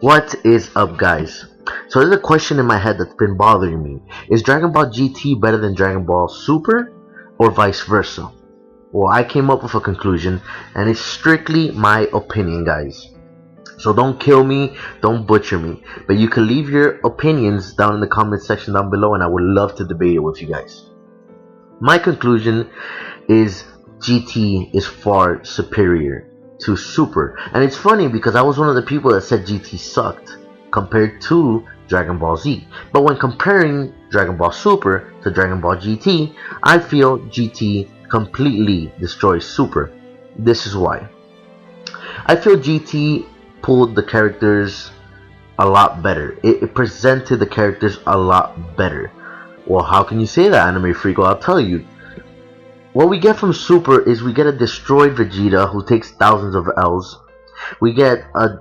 What is up, guys? So there's a question in my head that's been bothering me. Is Dragon Ball GT better than Dragon Ball Super or vice versa? Well, I came up with a conclusion, and it's strictly my opinion, guys. So don't kill me, don't butcher me, but you can leave your opinions down in the comment section down below, and I would love to debate it with you guys. My conclusion is GT is far superior to Super. And it's funny because I was one of the people that said GT sucked compared to Dragon Ball Z. But when comparing Dragon Ball Super to Dragon Ball GT, I feel GT completely destroys Super. This is why. I feel GT pulled the characters a lot better. It presented the characters a lot better. Well, how can you say that, Anime Freak? Well, I'll tell you. What we get from Super is we get a destroyed Vegeta who takes thousands of L's. We get a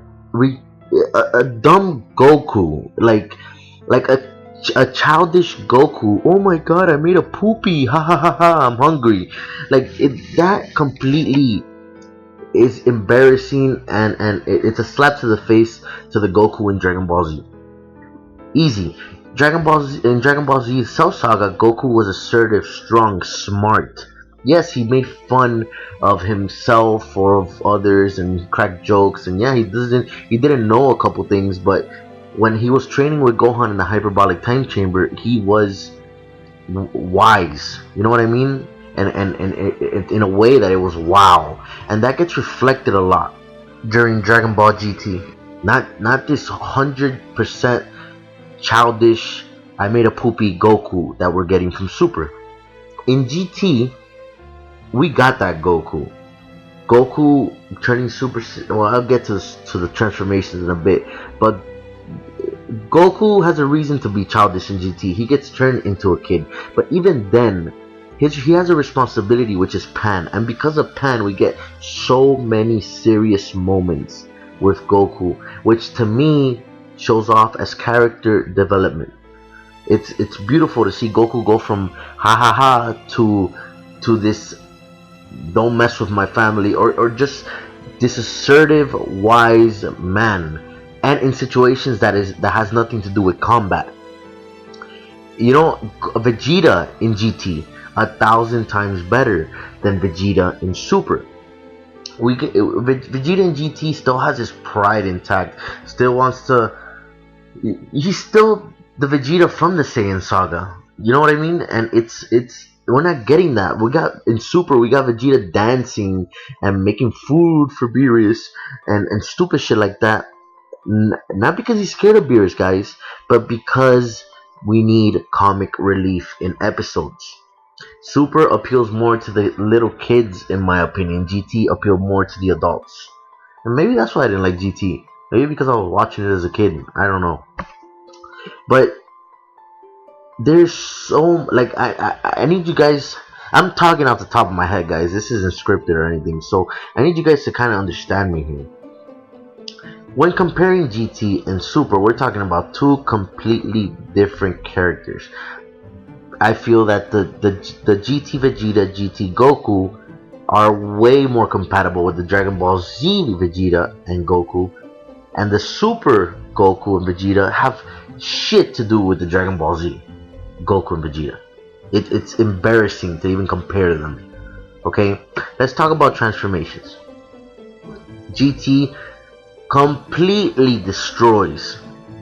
dumb Goku, like a childish Goku. Oh my god, I made a poopy. Ha ha ha ha. I'm hungry. That completely is embarrassing, and it's a slap to the face to the Goku in Dragon Ball Z. Easy. In Dragon Ball Z Cell Saga, Goku was assertive, strong, smart. Yes, he made fun of himself or of others and cracked jokes, and yeah, he didn't know a couple things, but when he was training with Gohan in the hyperbolic time chamber, he was wise. You know what I mean? And in a way that it was wow, and that gets reflected a lot during Dragon Ball GT. Not this 100% childish, I made a poopy Goku that we're getting from Super. In GT, we got that Goku. Goku turning Super. Well, I'll get to the transformations in a bit, but Goku has a reason to be childish in GT. He gets turned into a kid, but even then, he has a responsibility, which is Pan, and because of Pan, we get so many serious moments with Goku, which to me shows off as character development. It's beautiful to see Goku go from ha ha ha to this don't mess with my family, or just this assertive wise man, and in situations that has nothing to do with combat. You know, Vegeta in GT 1,000 times better than Vegeta in Super. Vegeta in GT still has his pride intact, still wants to. He's still the Vegeta from the Saiyan saga. You know what I mean? And it's we're not getting that. We got in Super, we got Vegeta dancing and making food for Beerus and stupid shit like that. Not because he's scared of Beerus, guys, but because we need comic relief in episodes. Super appeals more to the little kids, in my opinion. GT appealed more to the adults, and maybe that's why I didn't like GT. Maybe because I was watching it as a kid. I don't know. But there's so I need you guys. I'm talking off the top of my head, guys. This isn't scripted or anything, so I need you guys to kind of understand me here. When comparing GT and Super, we're talking about two completely different characters. I feel that the GT Vegeta, GT Goku are way more compatible with the Dragon Ball Z Vegeta and Goku, and the Super Goku and Vegeta have shit to do with the Dragon Ball Z Goku and Vegeta. It's embarrassing to even compare them. Okay, let's talk about transformations. GT completely destroys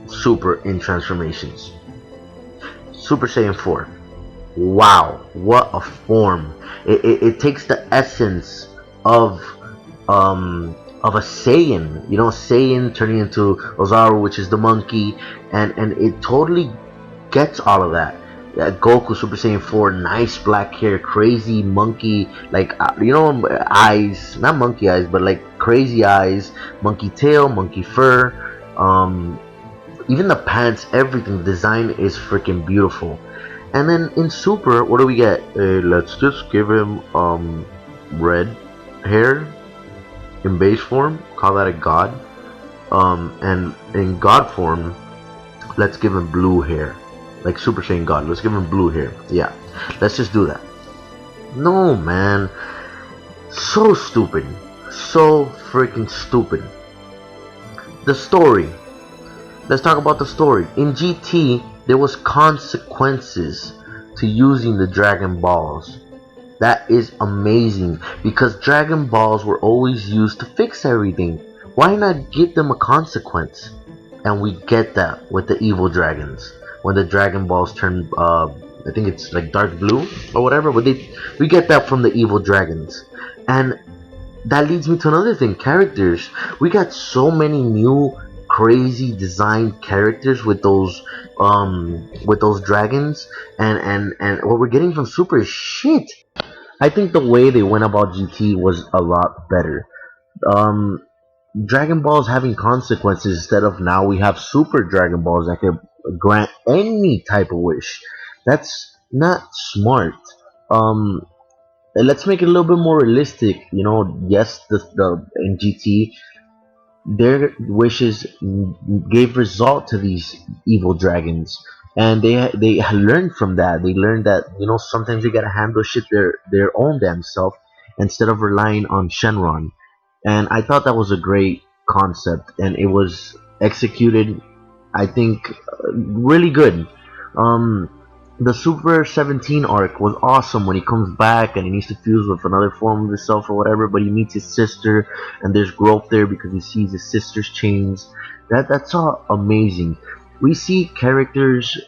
Super in transformations. Super Saiyan 4. Wow, what a form! It takes the essence of a Saiyan. You know, Saiyan turning into Ozaru, which is the monkey, and it totally gets all of that. Goku Super Saiyan 4, nice black hair, crazy monkey, eyes, not monkey eyes, but like crazy eyes, monkey tail, monkey fur, even the pants, everything, the design is freaking beautiful. And then in Super, what do we get? Let's just give him red hair in base form, call that a god. And in god form, let's give him blue hair, like Super Saiyan God. Let's give him blue hair. Yeah, let's just do that. No, man, so stupid, so freaking stupid. The story, let's talk about the story. In GT, there was consequences to using the Dragon Balls. That is amazing because Dragon Balls were always used to fix everything. Why not give them a consequence? And we get that with the evil dragons. When the Dragon Balls turn, I think it's like dark blue or whatever, but we get that from the evil dragons. And that leads me to another thing, characters. We got so many new crazy designed characters with those dragons, and what we're getting from Super is shit. I think the way they went about GT was a lot better. Um, Dragon Balls having consequences instead of now we have Super Dragon Balls that can grant any type of wish. That's not smart. Um, let's make it a little bit more realistic. You know, yes, the in GT their wishes gave result to these evil dragons, and they learned from that. They learned that, you know, sometimes you gotta handle shit their own damn self instead of relying on Shenron. And I thought that was a great concept, and it was executed, I think, really good. um the Super 17 arc was awesome when he comes back and he needs to fuse with another form of himself or whatever, but he meets his sister and there's growth there because he sees his sister's change. That's all amazing. We see characters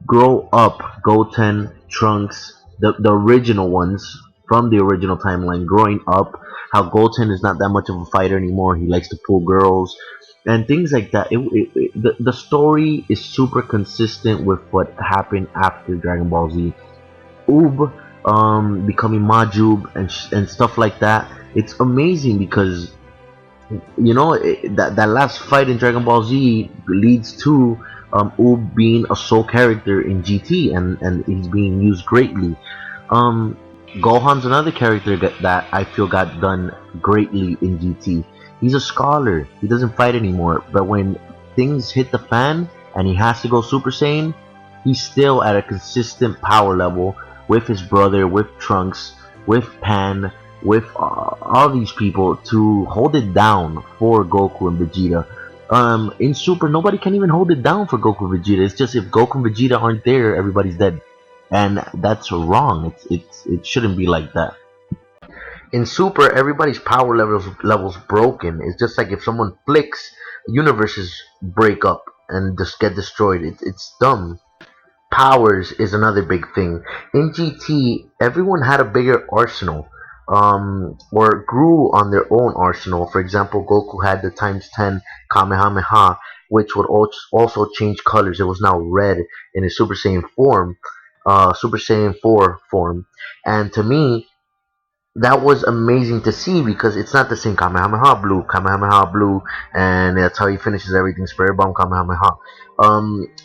grow up. Goten, Trunks, the original ones from the original timeline growing up. How Goten is not that much of a fighter anymore. He likes to pull girls and things like that. The story is super consistent with what happened after Dragon Ball Z. Oob becoming Majub and stuff like that. It's amazing because, you know, that last fight in Dragon Ball Z leads to Oob being a sole character in GT, and he's being used greatly. um Gohan's another character that I feel got done greatly in GT. He's a scholar. He doesn't fight anymore, but when things hit the fan and he has to go Super Saiyan, he's still at a consistent power level with his brother, with Trunks, with Pan, with all these people to hold it down for Goku and Vegeta. In Super, nobody can even hold it down for Goku and Vegeta. It's just if Goku and Vegeta aren't there, everybody's dead, and that's wrong. It shouldn't be like that. In Super, everybody's power levels broken. It's just like if someone flicks, universes break up and just get destroyed. It's dumb. Powers is another big thing. In GT, everyone had a bigger arsenal, or grew on their own arsenal. For example, Goku had the times 10 Kamehameha, which would also change colors. It was now red in his Super Saiyan form, Super Saiyan 4 form. And to me, that was amazing to see because it's not the same Kamehameha blue, and that's how he finishes everything. Spray bomb Kamehameha.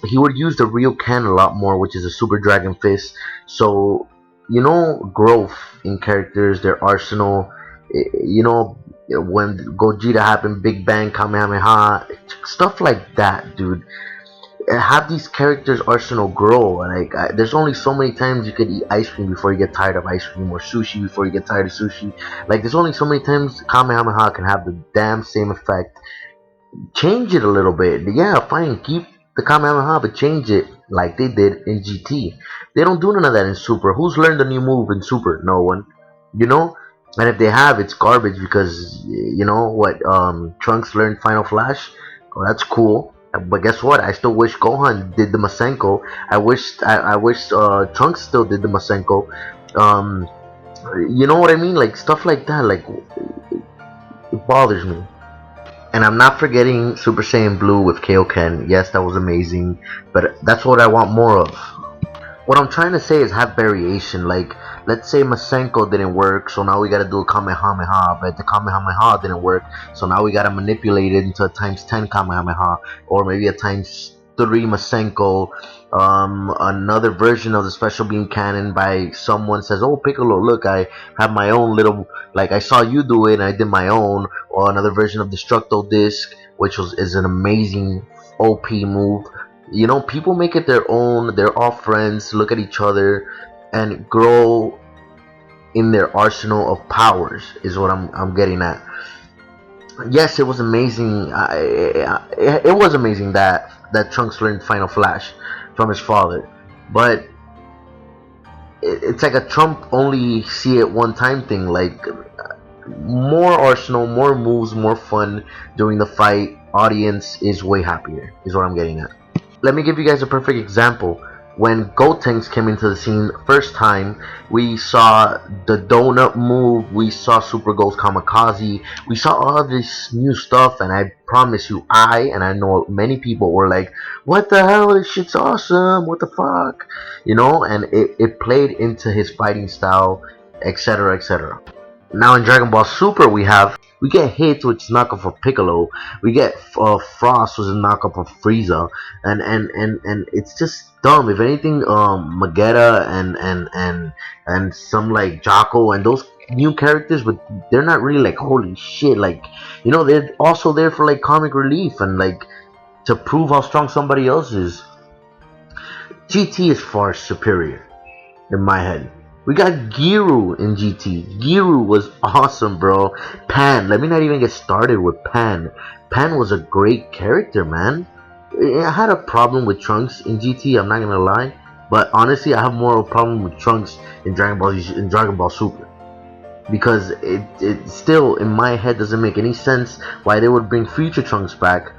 He would use the real Ken a lot more, which is a Super Dragon Fist. So, you know, growth in characters, their arsenal. You know, when Gogeta happened, Big Bang Kamehameha, stuff like that, dude. Have these characters arsenal grow. Like, there's only so many times you could eat ice cream before you get tired of ice cream, or sushi before you get tired of sushi. Like, there's only so many times Kamehameha can have the damn same effect. Change it a little bit. Yeah, fine, keep the Kamehameha, but change it like they did in GT. They don't do none of that in Super. Who's learned a new move in Super? No one. You know? And if they have, it's garbage because, you know what, Trunks learned Final Flash. Well, that's cool. But guess what? I still wish Gohan did the Masenko. I wish Trunks still did the Masenko. Um, you know what I mean? Like stuff like that. Like, it bothers me. And I'm not forgetting Super Saiyan Blue with Kaioken. Yes, that was amazing. But that's what I want more of. What I'm trying to say is have variation. Like, let's say Masenko didn't work, so now we gotta do a Kamehameha, but the Kamehameha didn't work, so now we gotta manipulate it into a times 10 Kamehameha, or maybe a times 3 Masenko. Another version of the special beam cannon by someone says, oh, Piccolo, look, I have my own little, like, I saw you do it and I did my own. Or another version of Destructo Disc, which is an amazing OP move. You know, people make it their own. They're all friends, look at each other and grow in their arsenal of powers, is what I'm getting at. Yes, it was amazing. It was amazing that Trunks learned Final Flash from his father, but it's like a Trump only see it one time thing. Like more arsenal, more moves, more fun during the fight. Audience is way happier. Is what I'm getting at. Let me give you guys a perfect example. When Gotenks came into the scene first time, we saw the donut move, we saw Super Ghost Kamikaze, we saw all this new stuff, and I promise you, and I know many people were like, what the hell, this shit's awesome, what the fuck, and it played into his fighting style, etc, etc. Now in Dragon Ball Super we get hits which is knockoff of Piccolo, we get Frost which is knockoff of Frieza, and it's just dumb. If anything, Magetta and some like Jocko and those new characters, but they're not really like holy shit. Like they're also there for like comic relief and like to prove how strong somebody else is. GT is far superior in my head. We got Giru in GT. Giru was awesome, bro. Pan. Let me not even get started with Pan. Pan was a great character, man. I had a problem with Trunks in GT. I'm not gonna lie, but honestly, I have more of a problem with Trunks in Dragon Ball Super because it still in my head doesn't make any sense why they would bring future Trunks back.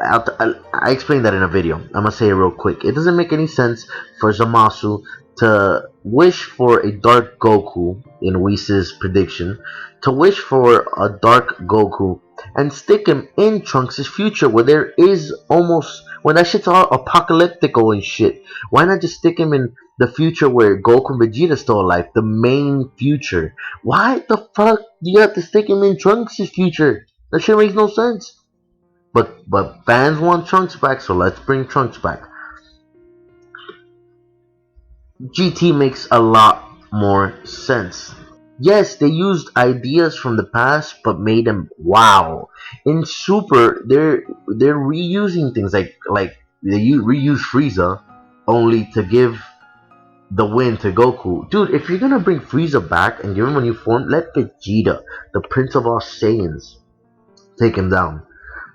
I explained that in a video. I'm gonna say it real quick. It doesn't make any sense for Zamasu to wish for a dark Goku in Whis' prediction, to wish for a dark Goku and stick him in Trunks' future where there is almost when that shit's all apocalyptical and shit. Why not just stick him in the future where Goku and Vegeta still alive, the main future? Why the fuck do you have to stick him in Trunks' future? That shit makes no sense. But fans want Trunks back, so let's bring Trunks back. GT makes a lot more sense. Yes, they used ideas from the past, but made them wow. In Super, they're reusing things like they reuse Frieza, only to give the win to Goku. Dude, if you're gonna bring Frieza back and give him a new form, let Vegeta, the Prince of all Saiyans, take him down.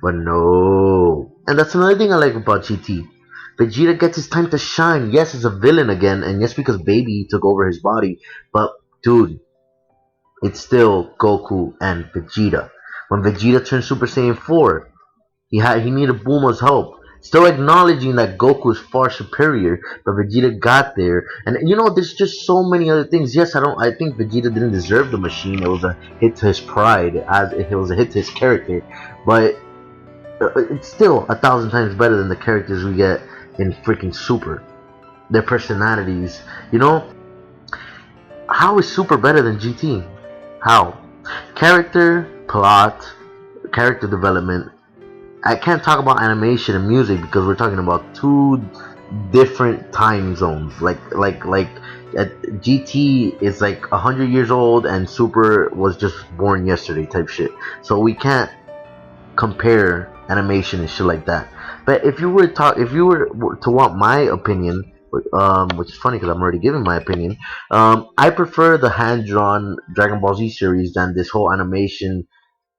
But no. And that's another thing I like about GT. Vegeta gets his time to shine. Yes, he's a villain again, and yes, because Baby took over his body. But, dude, it's still Goku and Vegeta. When Vegeta turned Super Saiyan 4, he needed Bulma's help. Still acknowledging that Goku is far superior, but Vegeta got there. And there's just so many other things. Yes, I think Vegeta didn't deserve the machine. It was a hit to his pride, as it was a hit to his character. But it's still 1,000 times better than the characters we get in freaking Super. Their personalities, how is Super better than GT? How? Character, plot, character development. I can't talk about animation and music because we're talking about two different time zones. Like GT is like 100 years old and Super was just born yesterday type shit. So we can't compare animation and shit like that. But if you were to want my opinion, which is funny because I'm already giving my opinion, I prefer the hand-drawn Dragon Ball Z series than this whole animation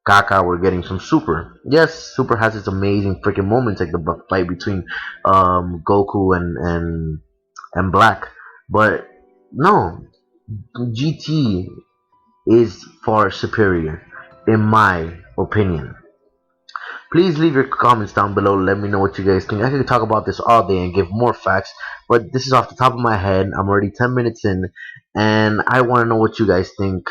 caca we're getting from Super. Yes, Super has its amazing freaking moments, like the fight between Goku and Black, but no, GT is far superior in my opinion. Please leave your comments down below. Let me know what you guys think. I could talk about this all day and give more facts, but this is off the top of my head. I'm already 10 minutes in, and I want to know what you guys think.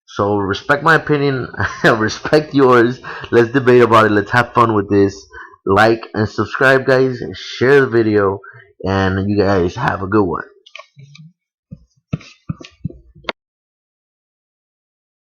So respect my opinion, respect yours. Let's debate about it. Let's have fun with this. Like and subscribe, guys. Share the video, and you guys have a good one.